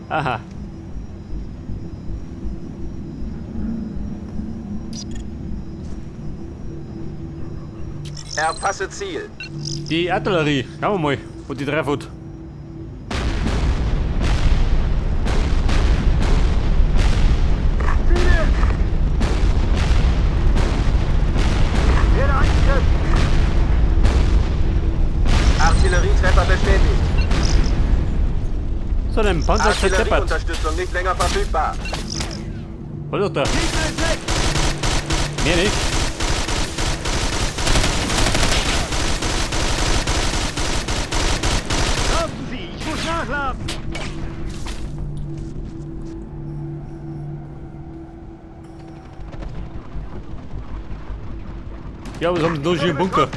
Aha. Erfasse Ziel. Die Artillerie. Schauen wir mal, wo die trefft. Artillerietreffer bestätigt. So, den Panzer ist verzeppert. Artillerieunterstützung nicht länger verfügbar. Hol doch da. Mehr nicht. Laufen Sie, ich muss nachladen. Ja, was haben sie da schon im Bunker?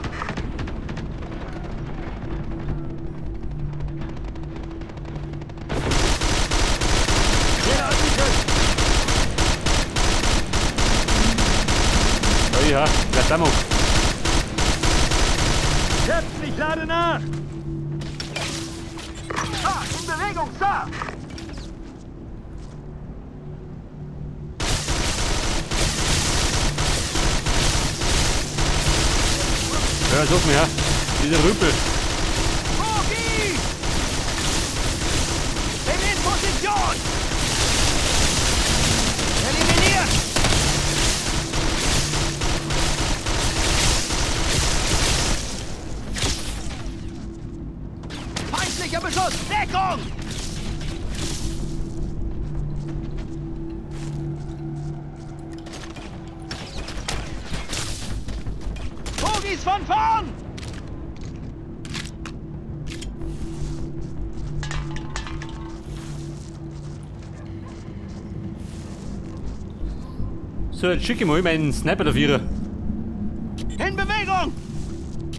Oh ja, bleibt Amok. Captain, ich lade nach. Ah, in Bewegung, Sir. Ja, such mir, ja. Diese Rüpel. Bogi! In Position! Eliminiert! Feindlicher Beschuss! Deckung! Bogis von vorn! So, jetzt schicke ich mal meinen Sniper dafür. In Bewegung!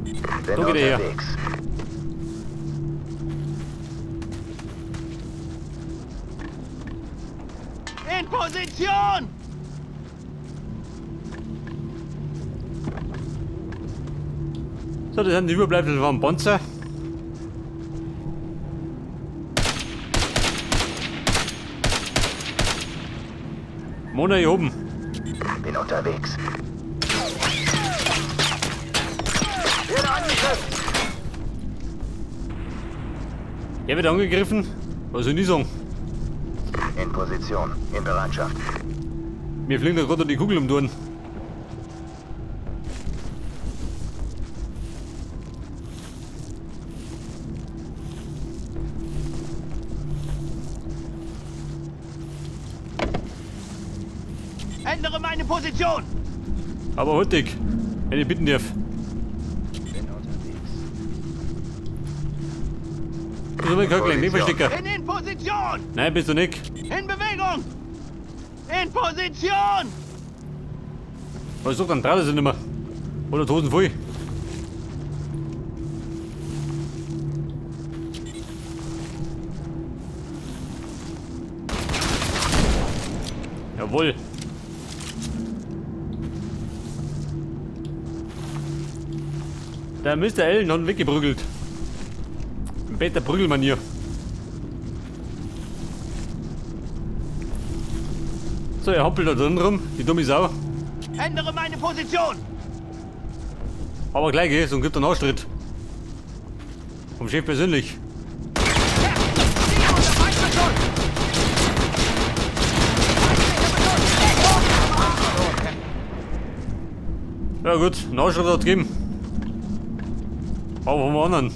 Bin Da geht er her. unterwegs. In Position! So, das sind die Überbleibsel vom Panzer. Mona hier oben. Bin unterwegs. Werde angegriffen! Er wird angegriffen. Was soll ich sagen? In Position. In Bereitschaft. Mir fliegen da gerade die Kugel um die Ohren. Ändere meine Position! Aber hurtig, wenn ich bitten darf. Bin unterwegs. Bist du mein Köckling, nicht verstecken. Bin in Position! Nein, bist du nicht. In Bewegung! In Position! Was sagt dann traut er sich nicht mehr. Oder Hosen voll. Jawohl. Der Mr. Allen hat ihn weggeprügelt. In beter Prügelmanier. So, er hoppelt da drin rum, die dumme Sau. Ändere meine Position! Aber gleich, gell, sonst gibt er einen Ausstritt. Vom Chef persönlich. Ja gut, einen Ausschritt hat es gegeben. Aber vom anderen.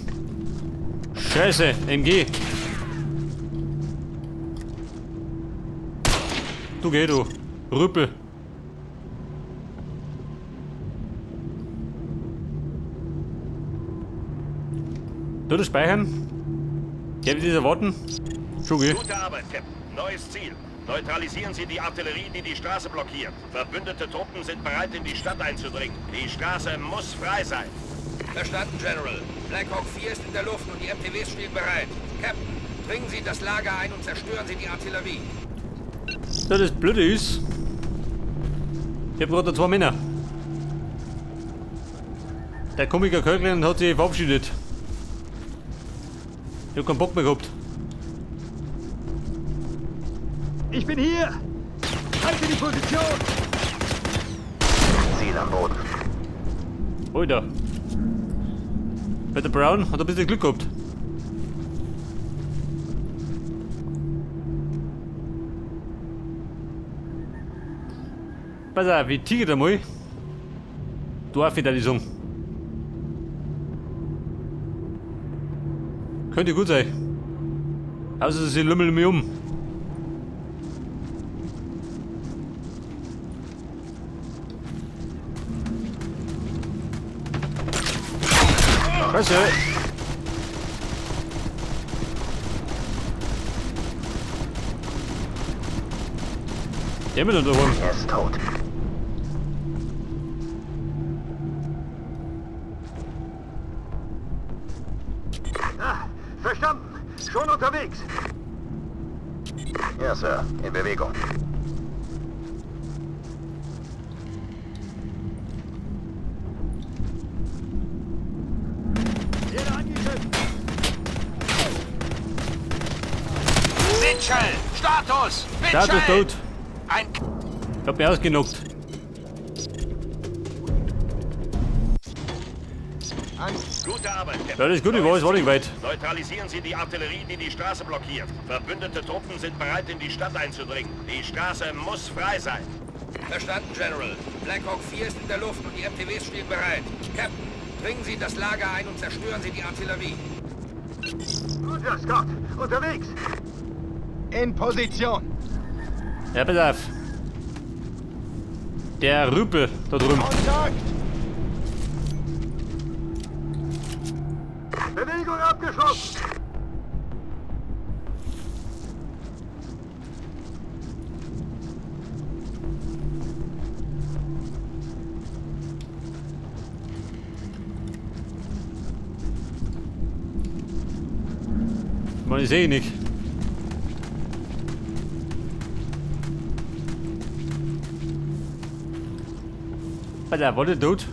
Scheiße, MG. Du geh, du. Rüppel. Du das speichern? Gäbe ich das erwarten? Schon geh. Gute Arbeit, Captain. Neues Ziel. Neutralisieren Sie die Artillerie, die die Straße blockiert. Verbündete Truppen sind bereit, in die Stadt einzudringen. Die Straße muss frei sein. Verstanden, General. Black Hawk 4 ist in der Luft und die MTWs stehen bereit. Captain, dringen Sie in das Lager ein und zerstören Sie die Artillerie. So, das Blöde ist, ich hab gerade 2 Männer. Der Komiker Köglein hat sich verabschiedet. Ich hab keinen Bock mehr gehabt. Ich bin hier! Halte die Position! Ziel am Boden. Alter. Peter Brown hat ein bisschen Glück gehabt. Pass auf, ich tiege da mal. Dorfvitalisierung. Könnte gut sein. Außer sie lümmeln mich um. Scheiße. Der mit da oben. Er ist tot. Verstanden! Schon unterwegs! Ja, Sir. In Bewegung. Werde angegriffen! Mitchell! Status! Status Mitchell! tot. Ein... Ich hab mich ausgenockt. Gute Arbeit, Captain. Ja, das ist gut, ich weiß, war nicht weit. Neutralisieren Sie die Artillerie, die die Straße blockiert. Verbündete Truppen sind bereit, in die Stadt einzudringen. Die Straße muss frei sein. Verstanden, General. Black Hawk 4 ist in der Luft und die MTWs stehen bereit. Captain, dringen Sie in das Lager ein und zerstören Sie die Artillerie. Roger, Scott! Unterwegs! In Position! Ja, pass auf. Der Rüpel da drüben. Kontakt! Bewegung abgeschlossen! Man, ich sehe nicht. Alter, war der tot?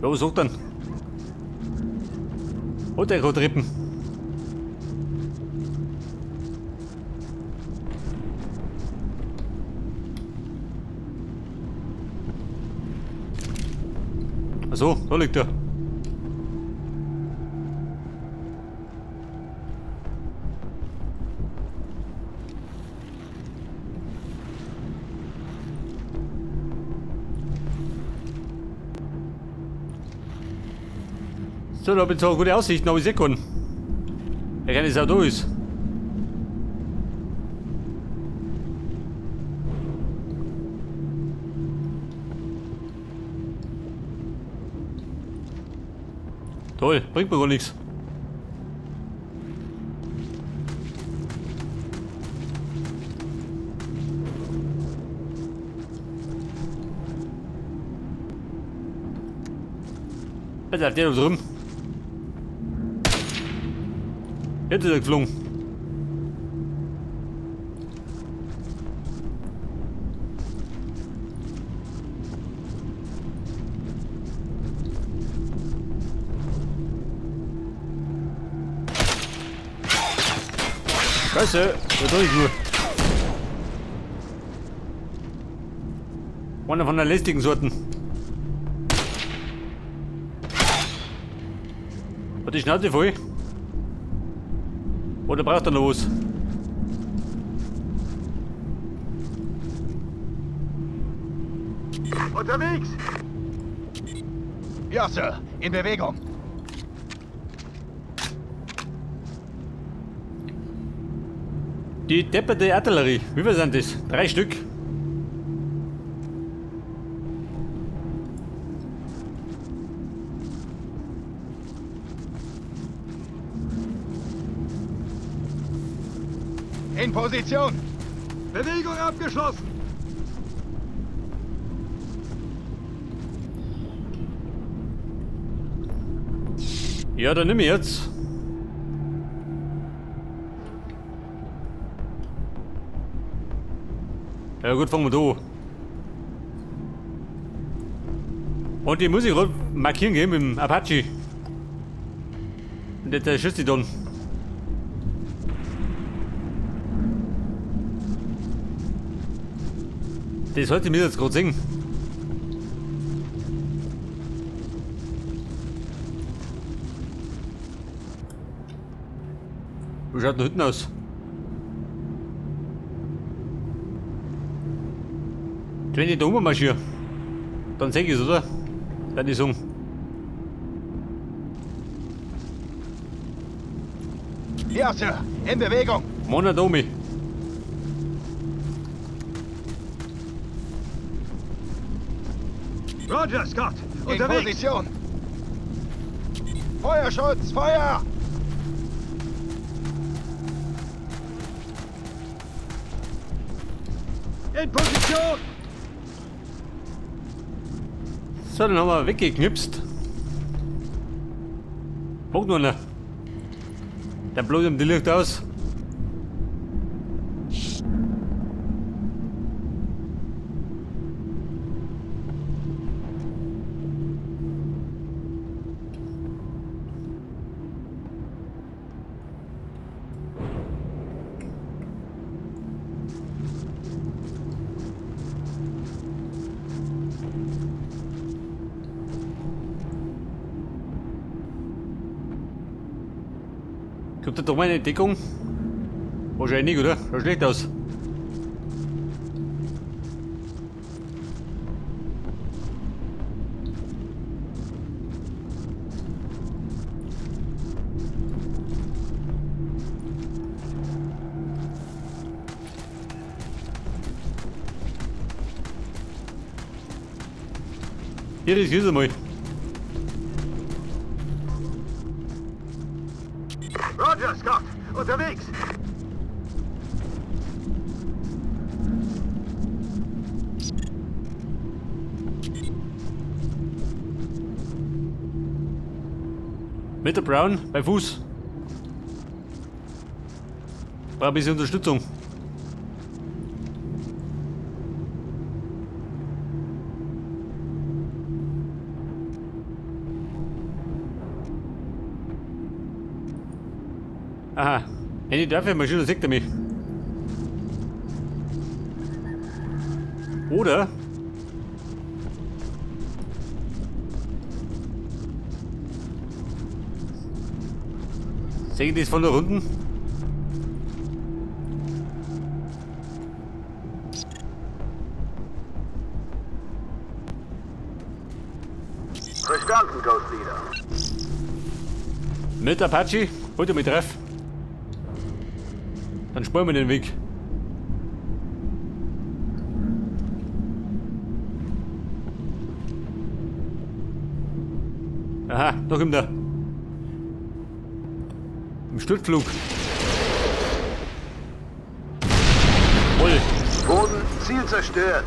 Ja, was sagt denn? Hat der gerade Rippen? Achso, da liegt er. So, da habe ich zwar gute Aussichten, aber ich sehe keinen. Er kann jetzt auch da ist. Toll, bringt mir gar nichts. Jetzt hat der da drüben. Jetzt ist er geflogen. Scheiße, was soll ich nur? Einer von der lästigen Sorten. Hat die Schnauze voll? Oder braucht er noch was? Unterwegs! Ja, Sir. In Bewegung. Die depperte Artillerie. Wie viel sind das? 3 Stück. In Position! Bewegung abgeschlossen! Ja, dann nimm ich jetzt. Ja gut, fangen wir da an. Und die muss ich gerade markieren gehen mit dem Apache. Und der schießt die dann. Das sollte ich mir jetzt gerade sehen. Wie schaut denn hinten aus? Wenn ich da oben marschiere, dann sehe ich es, oder? Dann ist um. Ja, Sir. In Bewegung. Monat um mich. Roger, Scott. In Unterwegs. Position. Feuerschutz, Feuer! In Position. So, dann haben wir weggeknipst. Guck nur noch. Der blutet ihm die Licht aus. Kommt da doch mal eine Deckung? Wahrscheinlich nicht, oder? Schaut schlecht aus. Hier ist es mal. Roger, Scott. Unterwegs. Mit der Brown bei Fuß. Braucht ein bisschen Unterstützung. Aha, eine Dörfermaschine sieht er mich. Oder? Sehe ich das von da unten? Verstanden, Ghost Leader. Mit Apache, heute mit Treff. Dann sparen wir den Weg. Aha, noch im da. Im Sturzflug. Voll. Boden, Ziel zerstört.